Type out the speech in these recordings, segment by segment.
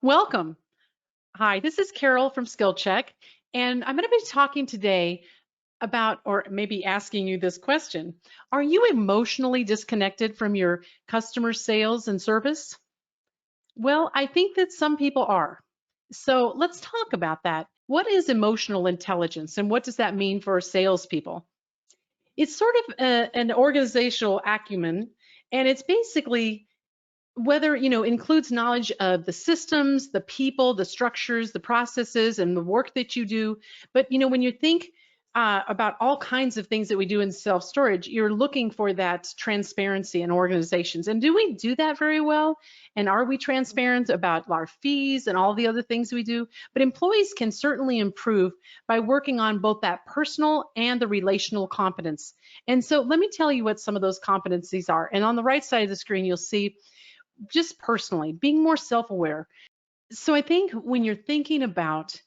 Welcome. Hi, this is Carol from Skill Check, and I'm going to be talking today about, or maybe asking you this question. Are you emotionally disconnected from your customer sales and service? Well, I think that some people are. So let's talk about that. What is emotional intelligence and what does that mean for salespeople? It's sort of an organizational acumen, and it's basically whether includes knowledge of the systems, the people, the structures, the processes, and the work that you do. But when you think about all kinds of things that we do in self-storage, you're looking for that transparency in organizations. And do we do that very well? And are we transparent about our fees and all the other things we do? But employees can certainly improve by working on both that personal and the relational competence. And so let me tell you what some of those competencies are. And on the right side of the screen, you'll see just personally being more self-aware. So I think when you're thinking about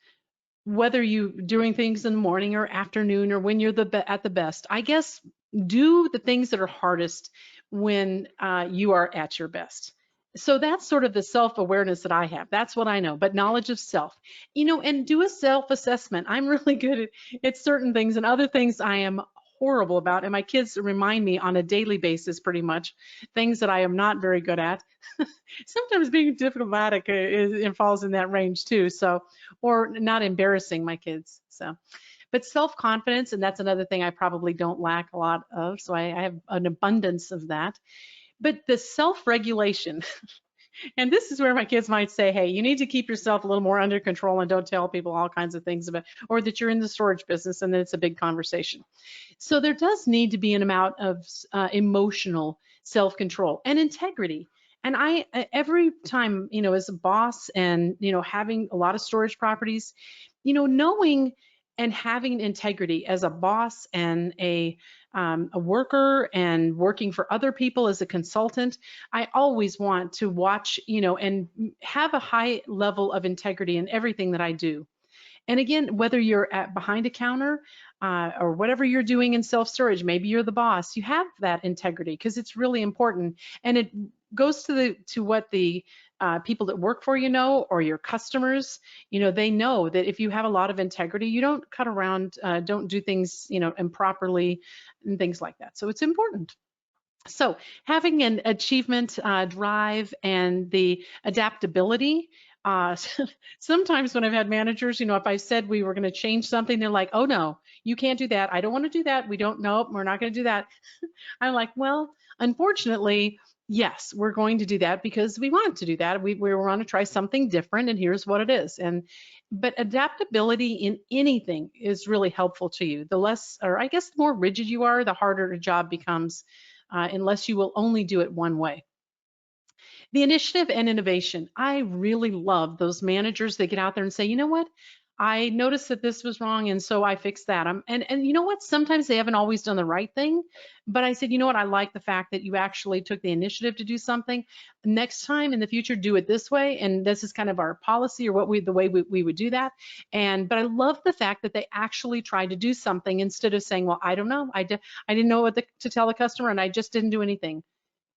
whether you doing things in the morning or afternoon or when you're at the best, I guess do the things that are hardest when you are at your best. So that's sort of the self-awareness that I have. That's what I know, but knowledge of self, and do a self-assessment. I'm really good at certain things, and other things I am horrible about. And my kids remind me on a daily basis, pretty much, things that I am not very good at. Sometimes being diplomatic it falls in that range too. So, or not embarrassing my kids. So, but self-confidence, and that's another thing I probably don't lack a lot of. So I have an abundance of that. But the self-regulation, and this is where my kids might say, hey, you need to keep yourself a little more under control and don't tell people all kinds of things about, or that you're in the storage business and then it's a big conversation. So there does need to be an amount of emotional self-control and integrity. And I, every time, as a boss and, having a lot of storage properties, knowing and having integrity as a boss and a worker and working for other people as a consultant, I always want to watch, and have a high level of integrity in everything that I do. And again, whether you're at behind a counter or whatever you're doing in self-storage, maybe you're the boss, you have that integrity because it's really important. And it goes to what the people that work for you know, or your customers, they know that if you have a lot of integrity, you don't cut around, don't do things, improperly and things like that. So it's important. So having an achievement drive and the adaptability. Uh, Sometimes when I've had managers, if I said we were going to change something, they're like, oh no, you can't do that. I don't want to do that. We don't know. We're not going to do that. I'm like, well, unfortunately, yes, we're going to do that because we want to do that. We want to try something different, and here's what it is. But adaptability in anything is really helpful to you. The less, or I guess, the more rigid you are, the harder a job becomes, unless you will only do it one way. The initiative and innovation. I really love those managers that get out there and say, you know what? I noticed that this was wrong, and so I fixed that. And you know what? Sometimes they haven't always done the right thing, but I said, you know what? I like the fact that you actually took the initiative to do something. Next time in the future, do it this way, and this is kind of our policy or the way we would do that. But I love the fact that they actually tried to do something instead of saying, well, I don't know, I didn't know what to tell the customer, and I just didn't do anything.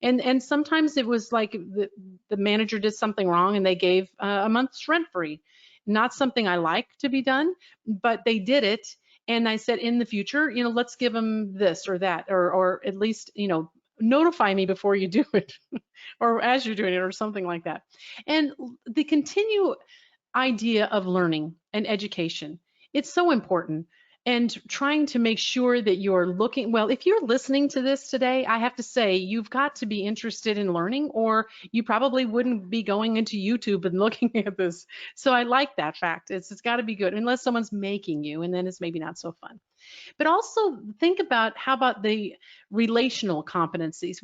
And sometimes it was like the manager did something wrong and they gave a month's rent free. Not something I like to be done, but they did it. And I said, in the future, let's give them this or that, or at least, notify me before you do it or as you're doing it or something like that. And the continue idea of learning and education, it's so important, and trying to make sure that you're looking, well, if you're listening to this today, I have to say you've got to be interested in learning, or you probably wouldn't be going into YouTube and looking at this. So I like that fact. It's got to be good, unless someone's making you, and then it's maybe not so fun. But also think about, how about the relational competencies?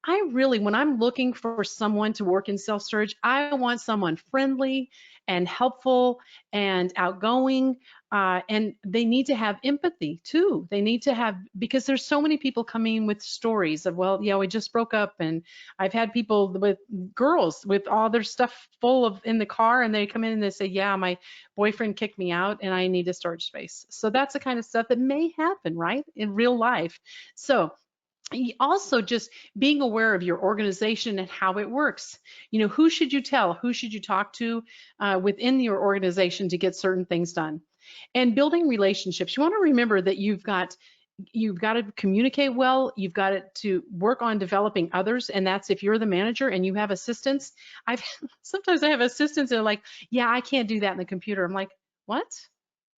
I really, when I'm looking for someone to work in self-storage, I want someone friendly and helpful and outgoing. And they need to have empathy too. They need to have, because there's so many people coming with stories of, well, yeah, we just broke up, and I've had people with girls with all their stuff full of in the car, and they come in and they say, yeah, my boyfriend kicked me out and I need a storage space. So that's the kind of stuff that may happen, right, in real life. So Also, just being aware of your organization and how it works. Who should you tell? Who should you talk to within your organization to get certain things done? And building relationships. You want to remember that you've got to communicate well. You've got to work on developing others, and that's if you're the manager and you have assistants. I've sometimes I have assistants that are like, yeah, I can't do that in the computer. I'm like, what?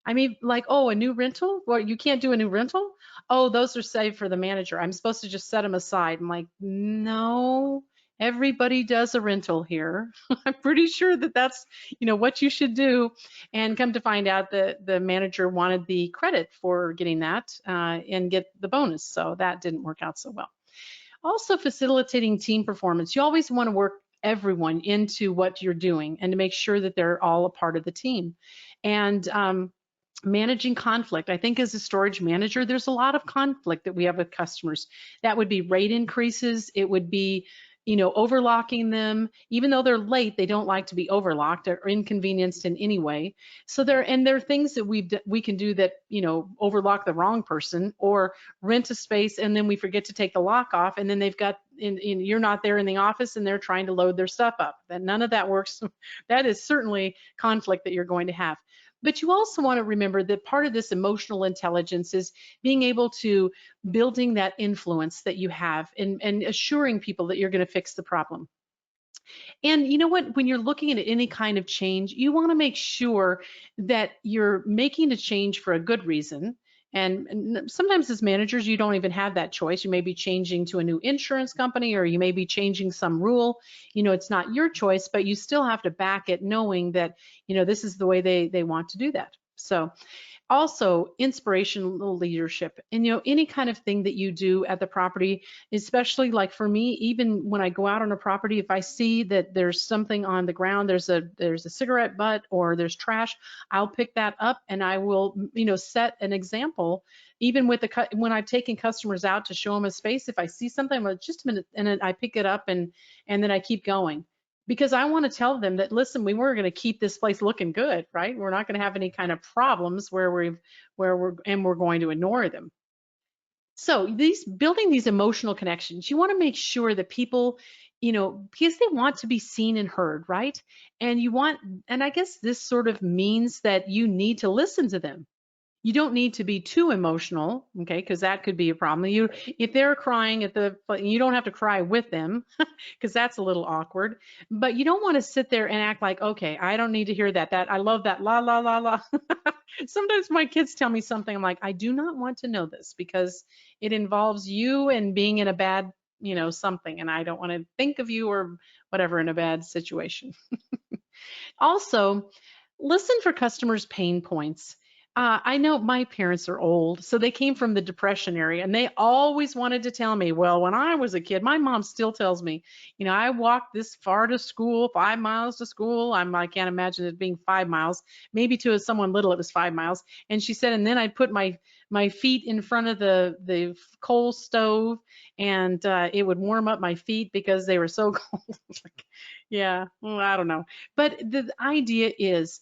I mean, like, oh, a new rental? Well, you can't do a new rental? Oh, those are saved for the manager. I'm supposed to just set them aside. I'm like, no, everybody does a rental here. I'm pretty sure that that's, what you should do. And come to find out that the manager wanted the credit for getting that and get the bonus. So that didn't work out so well. Also, facilitating team performance. You always want to work everyone into what you're doing and to make sure that they're all a part of the team. And managing conflict. I think as a storage manager, there's a lot of conflict that we have with customers. That would be rate increases. It would be, overlocking them. Even though they're late, they don't like to be overlocked or inconvenienced in any way. So there are things that we can do that, overlock the wrong person, or rent a space and then we forget to take the lock off, and then they've got you're not there in the office and they're trying to load their stuff up. That none of that works. That is certainly conflict that you're going to have. But you also want to remember that part of this emotional intelligence is being able to building that influence that you have, and assuring people that you're going to fix the problem. And you know what? When you're looking at any kind of change, you want to make sure that you're making a change for a good reason. And sometimes as managers, you don't even have that choice. You may be changing to a new insurance company, or you may be changing some rule. It's not your choice, but you still have to back it knowing that, this is the way they want to do that. So also inspirational leadership, and any kind of thing that you do at the property, especially like for me, even when I go out on a property, if I see that there's something on the ground, there's a cigarette butt or there's trash, I'll pick that up and I will set an example. Even with when I've taken customers out to show them a space, if I see something, I'm like, just a minute, and then I pick it up, and then I keep going, because I want to tell them that, listen, we're going to keep this place looking good, right? We're not going to have any kind of problems we're going to ignore them. So building these emotional connections, you want to make sure that people, because they want to be seen and heard, right? And I guess this sort of means that you need to listen to them. You don't need to be too emotional, okay? Because that could be a problem. If they're crying you don't have to cry with them, because that's a little awkward. But you don't want to sit there and act like, okay, I don't need to hear that. I love that, la la la la. Sometimes my kids tell me something, I'm like, I do not want to know this because it involves you and being in a bad, something, and I don't want to think of you or whatever in a bad situation. Also, listen for customers' pain points. I know my parents are old, so they came from the Depression area, and they always wanted to tell me, well, when I was a kid, my mom still tells me, I walked this far to school, 5 miles to school. I can't imagine it being 5 miles. Maybe to someone little, it was 5 miles. And she said, and then I'd put my feet in front of the coal stove, and it would warm up my feet because they were so cold. Yeah, well, I don't know. But the idea is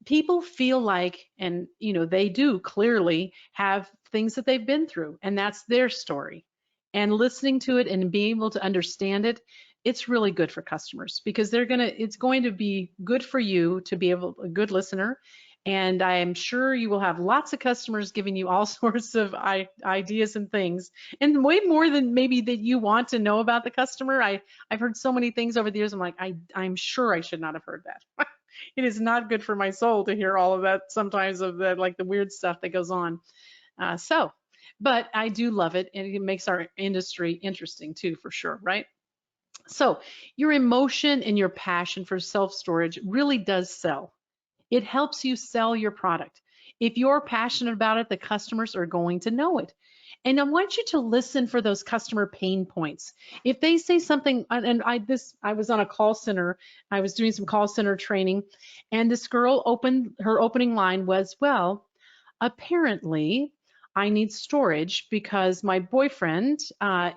people feel like, and they do clearly have things that they've been through, and that's their story. And listening to it and being able to understand it, it's really good for customers, because it's going to be good for you to be a good listener. And I am sure you will have lots of customers giving you all sorts of ideas and things, and way more than maybe that you want to know about the customer. I've heard so many things over the years. I'm like, I'm sure I should not have heard that. It is not good for my soul to hear all of that sometimes, of that, like the weird stuff that goes on. But I do love it, and it makes our industry interesting too, for sure, right? So your emotion and your passion for self-storage really does sell. It helps you sell your product. If you're passionate about it, the customers are going to know it. And I want you to listen for those customer pain points. If they say something, and I was on a call center, I was doing some call center training, and this girl her opening line was, well, apparently I need storage because my boyfriend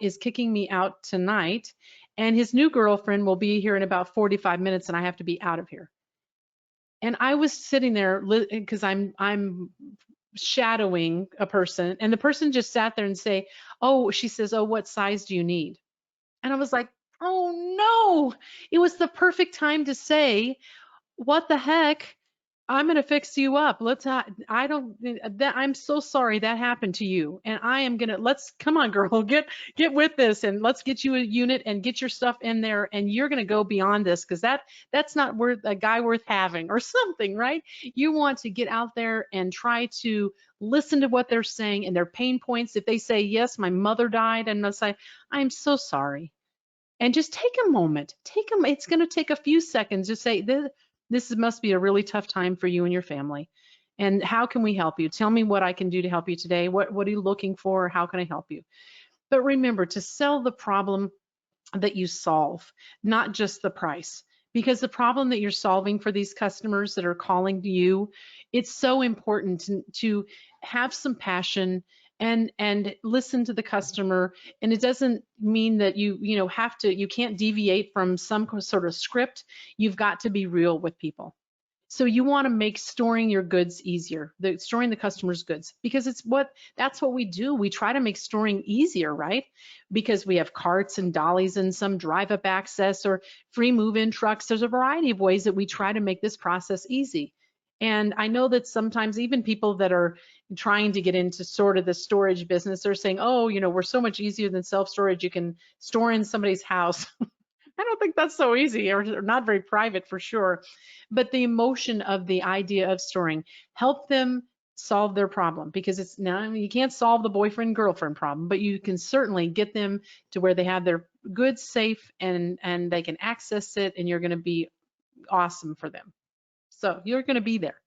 is kicking me out tonight, and his new girlfriend will be here in about 45 minutes, and I have to be out of here. And I was sitting there because I'm shadowing a person, and the person just sat there and say, oh, she says, oh, what size do you need? And I was like, oh no, it was the perfect time to say, what the heck? I'm going to fix you up. I don't, that, I'm so sorry that happened to you. And I am going to, let's, come on, girl, get with this, and let's get you a unit and get your stuff in there. And you're going to go beyond this, because that's not worth a guy worth having or something, right? You want to get out there and try to listen to what they're saying and their pain points. If they say, yes, my mother died, and they'll say, I'm so sorry. And just take a moment. It's going to take a few seconds to say, this must be a really tough time for you and your family. And how can we help you? Tell me what I can do to help you today. What are you looking for? How can I help you? But remember to sell the problem that you solve, not just the price. Because the problem that you're solving for these customers that are calling to you, it's so important to have some passion and listen to the customer. And it doesn't mean that you can't deviate from some sort of script. You've got to be real with people. So you want to make storing your goods easier, storing the customer's goods, because that's what we do. We try to make storing easier, right? Because we have carts and dollies and some drive-up access or free move-in trucks. There's a variety of ways that we try to make this process easy. And I know that sometimes even people that are trying to get into sort of the storage business are saying, oh, we're so much easier than self-storage. You can store in somebody's house. I don't think that's so easy, or not very private for sure. But the emotion of the idea of storing, help them solve their problem, because it's now, you can't solve the boyfriend girlfriend problem, but you can certainly get them to where they have their goods safe and they can access it, and you're going to be awesome for them. So you're going to be there.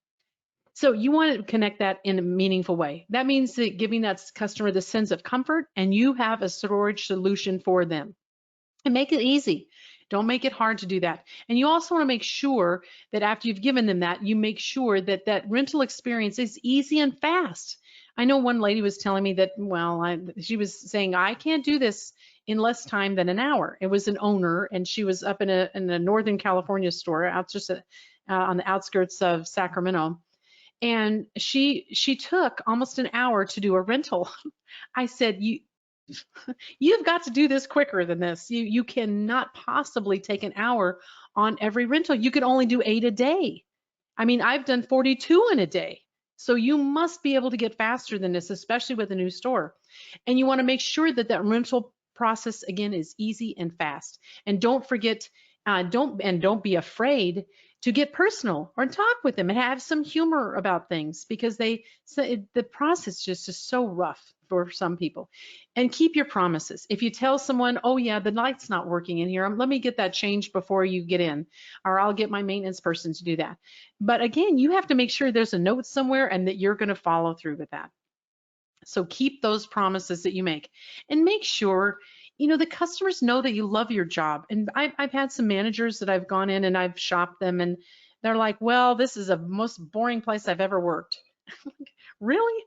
So you want to connect that in a meaningful way. That means that giving that customer the sense of comfort, and you have a storage solution for them. And make it easy. Don't make it hard to do that. And you also want to make sure that after you've given them that, you make sure that that rental experience is easy and fast. I know one lady was telling me that, well, she was saying, I can't do this in less time than an hour. It was an owner, and she was up in a Northern California store out just on the outskirts of Sacramento. And she took almost an hour to do a rental. I said, you've got to do this quicker than this. You cannot possibly take an hour on every rental. You could only do 8 a day. I mean, I've done 42 in a day. So you must be able to get faster than this, especially with a new store. And you want to make sure that that rental process, again, is easy and fast. And don't forget, don't be afraid to get personal or talk with them and have some humor about things, because the process just is so rough for some people. And keep your promises. If you tell someone, oh yeah, the light's not working in here, let me get that changed before you get in, or I'll get my maintenance person to do that. But again, you have to make sure there's a note somewhere and that you're going to follow through with that. So keep those promises that you make, and make sure the customers know that you love your job. And I've had some managers that I've gone in and I've shopped them, and they're like, well, this is the most boring place I've ever worked. Really?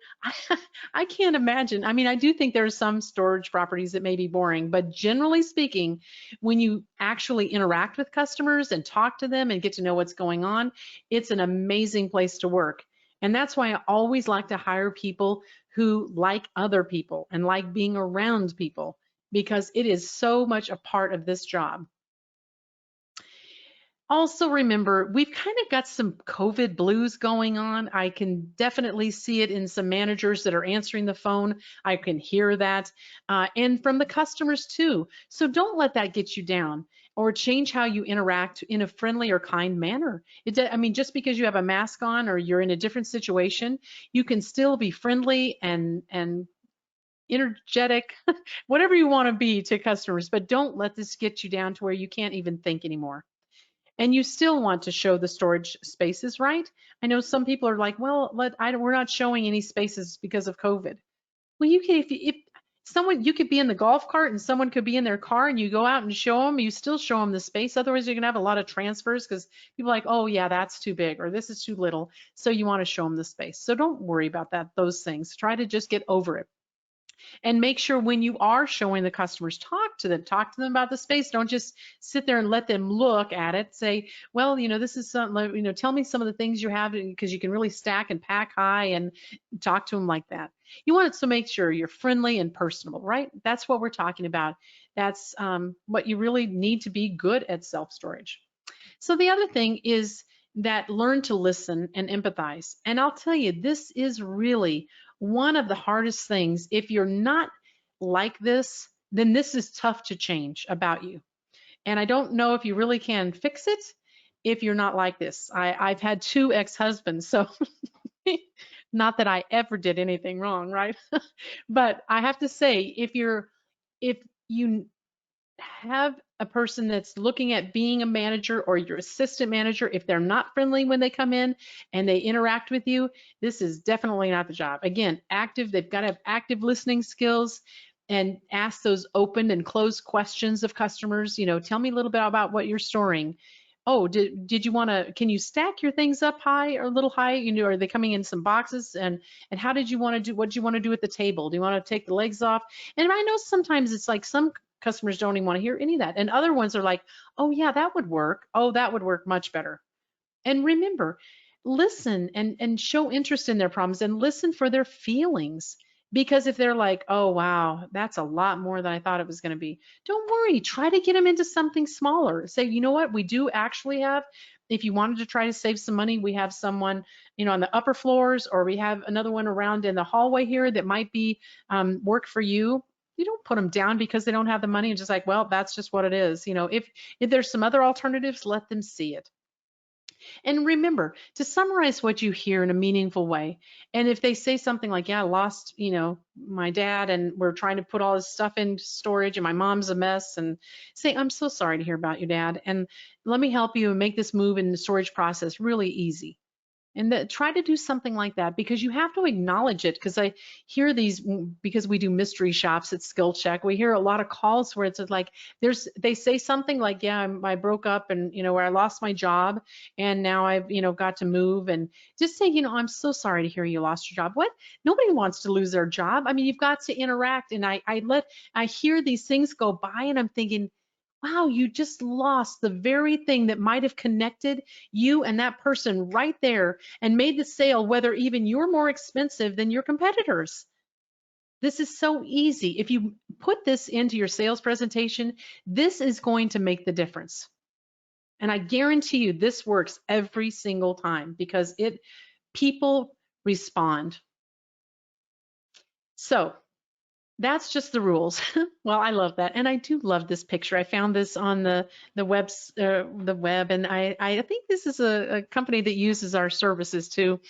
I can't imagine. I mean, I do think there are some storage properties that may be boring, but generally speaking, when you actually interact with customers and talk to them and get to know what's going on, it's an amazing place to work. And that's why I always like to hire people who like other people and like being around people, because it is so much a part of this job. Also remember, we've kind of got some COVID blues going on. I can definitely see it in some managers that are answering the phone. I can hear that, and from the customers too. So don't let that get you down, or change how you interact in a friendly or kind manner. I mean, just because you have a mask on or you're in a different situation, you can still be friendly and energetic, whatever you want to be to customers, but don't let this get you down to where you can't even think anymore. And you still want to show the storage spaces, right? I know some people are like, well, we're not showing any spaces because of COVID. Well, you can, if someone, you could be in the golf cart and someone could be in their car, and you go out and show them, you still show them the space. Otherwise, you're gonna have a lot of transfers, because people are like, oh yeah, that's too big, or this is too little. So you want to show them the space. So don't worry about those things. Try to just get over it. And make sure when you are showing the customers, talk to them about the space. Don't just sit there and let them look at it. Say, well, this is something, tell me some of the things you have, because you can really stack and pack high, and talk to them like that. You want to make sure you're friendly and personable, right? That's what we're talking about. That's what you really need to be good at self-storage. So the other thing is that learn to listen and empathize. And I'll tell you, this is really one of the hardest things. If you're not like this, then this is tough to change about you. And I don't know if you really can fix it if you're not like this. I've had 2 ex-husbands, so not that I ever did anything wrong, right? But I have to say, if you have a person that's looking at being a manager, or your assistant manager, if they're not friendly when they come in and they interact with you, this is definitely not the job. Again, they've got to have active listening skills and ask those open and closed questions of customers. Tell me a little bit about what you're storing. Oh, did you want to, can you stack your things up high or a little high? Are they coming in some boxes? And how did you want to do, what do you want to do at the table? Do you want to take the legs off? And I know sometimes it's like some customers don't even want to hear any of that. And other ones are like, oh yeah, that would work. Oh, that would work much better. And remember, listen and show interest in their problems, and listen for their feelings. Because if they're like, oh wow, that's a lot more than I thought it was going to be, don't worry, try to get them into something smaller. Say, you know what, we do actually have, if you wanted to try to save some money, we have someone, on the upper floors, or we have another one around in the hallway here that might be work for you. You don't put them down because they don't have the money and just like, well, that's just what it is. If there's some other alternatives, let them see it. And remember to summarize what you hear in a meaningful way. And if they say something like, yeah, I lost, my dad, and we're trying to put all this stuff in storage, and my mom's a mess, and say, I'm so sorry to hear about your dad. And let me help you and make this move in the storage process really easy. And try to do something like that, because you have to acknowledge it. Because I hear these, because we do mystery shops at Skill Check, we hear a lot of calls where it's like they say something like, yeah, I broke up, and where I lost my job, and now I've got to move. And just say, I'm so sorry to hear you lost your job. What? Nobody wants to lose their job. I mean, you've got to interact. And I hear these things go by, and I'm thinking, wow, you just lost the very thing that might have connected you and that person right there and made the sale, whether even you're more expensive than your competitors. This is so easy. If you put this into your sales presentation, this is going to make the difference. And I guarantee you this works every single time, because people respond. So that's just the rules. Well, I love that, and I do love this picture. I found this on the web, and I think this is a company that uses our services too.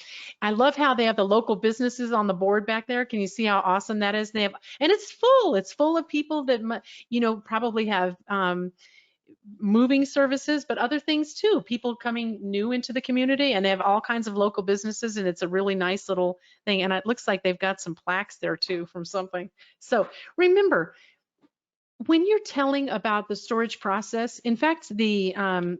I love how they have the local businesses on the board back there. Can you see how awesome that is? And it's full. It's full of people that probably have moving services, but other things too. People coming new into the community, and they have all kinds of local businesses, and it's a really nice little thing. And it looks like they've got some plaques there too from something. So remember, when you're telling about the storage process, in fact, the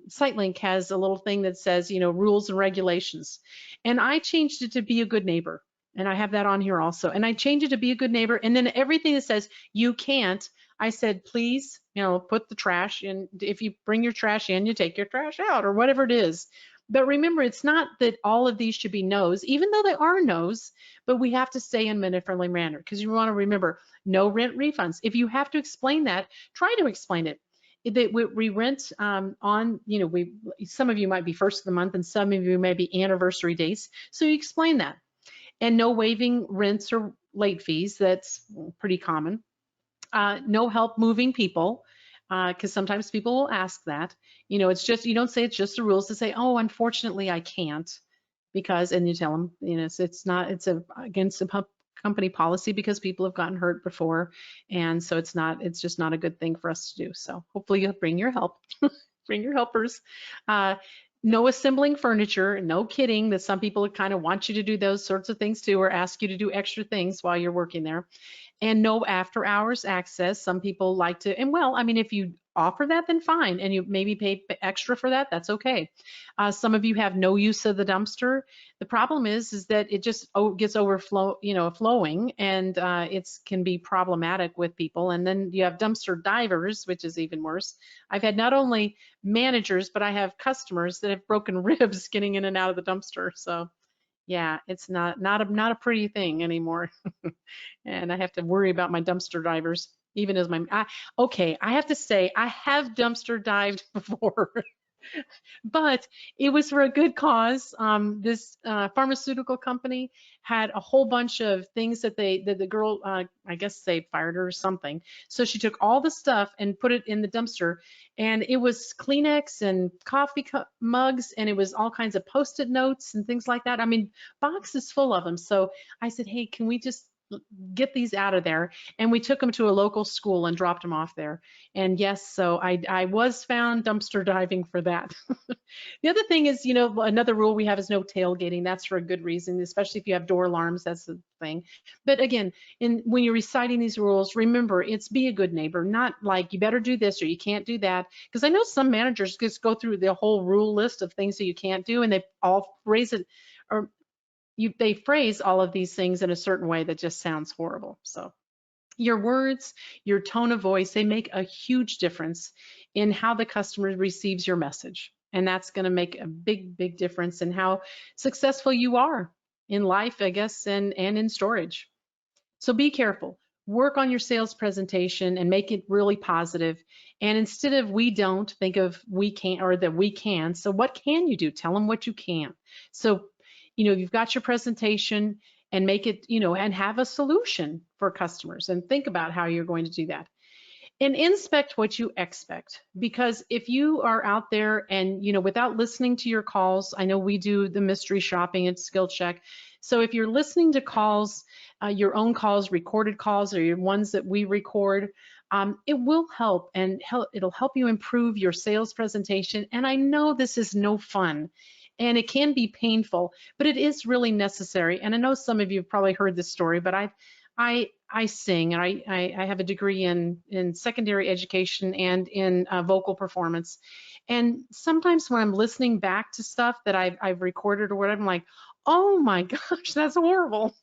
site link has a little thing that says, rules and regulations. And I changed it to be a good neighbor. And I have that on here also. And I changed it to be a good neighbor. And then everything that says you can't, I said, please, put the trash in. If you bring your trash in, you take your trash out, or whatever it is. But remember, it's not that all of these should be no's, even though they are no's, but we have to say in a friendly manner, because you want to remember, no rent refunds. If you have to explain that, try to explain it. We rent on, some of you might be first of the month, and some of you may be anniversary dates. So you explain that. And no waiving rents or late fees. That's pretty common. No help moving people, because sometimes people will ask that. It's just, you don't say it's just the rules, to say, oh, unfortunately I can't, because, and you tell them, it's against the company policy, because people have gotten hurt before, and so it's just not a good thing for us to do. So hopefully you'll bring your help, bring your helpers. No assembling furniture. No kidding that some people kind of want you to do those sorts of things too, or ask you to do extra things while you're working there. and no after hours access. Some people like to, and well, I mean, if you offer that, then fine, and you maybe pay extra for that, that's okay. Some of you have no use of the dumpster. The problem is that it just gets flowing, and it's can be problematic with people. And then you have dumpster divers, which is even worse. I've had not only managers, but I have customers that have broken ribs getting in and out of the dumpster. So yeah, it's not a pretty thing anymore. And I have to worry about my dumpster divers, even as okay, I have to say I have dumpster dived before. But it was for a good cause. This pharmaceutical company had a whole bunch of things that the girl, I guess they fired her or something. So she took all the stuff and put it in the dumpster, and it was Kleenex and coffee mugs, and it was all kinds of Post-it notes and things like that. I mean, boxes full of them. So I said, hey, can we just get these out of there? And we took them to a local school and dropped them off there. And yes, so I was found dumpster diving for that. The other thing is, another rule we have is no tailgating. That's for a good reason, especially if you have door alarms. That's the thing. But again, when you're reciting these rules, remember, it's be a good neighbor, not like you better do this or you can't do that. Because I know some managers just go through the whole rule list of things that you can't do, and they all phrase it, or they phrase all of these things in a certain way that just sounds horrible. So your words, your tone of voice, they make a huge difference in how the customer receives your message. And that's going to make a big, big difference in how successful you are in life, I guess, and in storage. So be careful. Work on your sales presentation and make it really positive. And instead of we don't, think of we can, or that we can. So what can you do? Tell them what you can. So, you've got your presentation, and make it, and have a solution for customers, and think about how you're going to do that. And inspect what you expect, because if you are out there and, without listening to your calls, I know we do the mystery shopping at Skill Check. So if you're listening to calls, your own calls, recorded calls, or your ones that we record, it will help, and it'll help you improve your sales presentation. And I know this is no fun, and it can be painful, but it is really necessary. And I know some of you have probably heard this story, but I sing, and I have a degree in secondary education and in vocal performance. And sometimes when I'm listening back to stuff that I've recorded or whatever, I'm like, oh my gosh, that's horrible.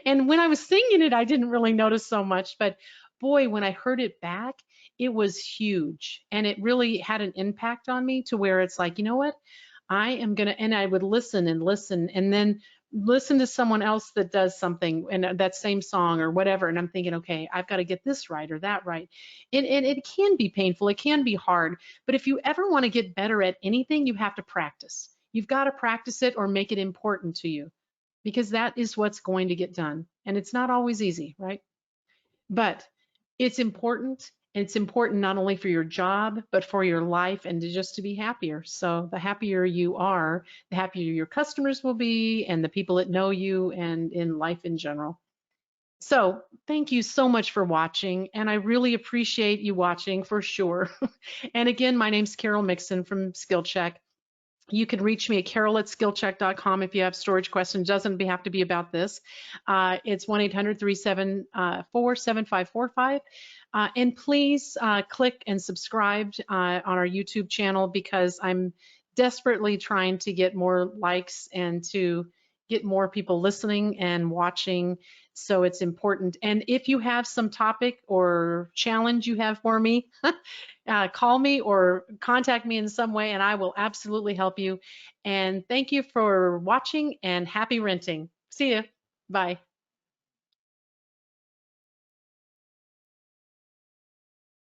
And when I was singing it, I didn't really notice so much, but boy, when I heard it back, it was huge. And it really had an impact on me, to where it's like, you know what? I am going to, and I would listen and listen, and then listen to someone else that does something in that same song or whatever. And I'm thinking, okay, I've got to get this right or that right. And it can be painful. It can be hard. But if you ever want to get better at anything, you have to practice. You've got to practice it or make it important to you, because that is what's going to get done. And it's not always easy, right? But it's important. It's important not only for your job, but for your life, and just to be happier. So the happier you are, the happier your customers will be, and the people that know you, and in life in general. So thank you so much for watching, and I really appreciate you watching, for sure. And again, my name's Carol Mixon from Skill Check. You can reach me at carol@skillcheck.com if you have storage questions. Doesn't have to be about this. It's 1-800-374-7545. And please click and subscribe on our YouTube channel, because I'm desperately trying to get more likes and to get more people listening and watching. So it's important. And if you have some topic or challenge you have for me, call me or contact me in some way, and I will absolutely help you. And thank you for watching, and happy renting. See ya. Bye.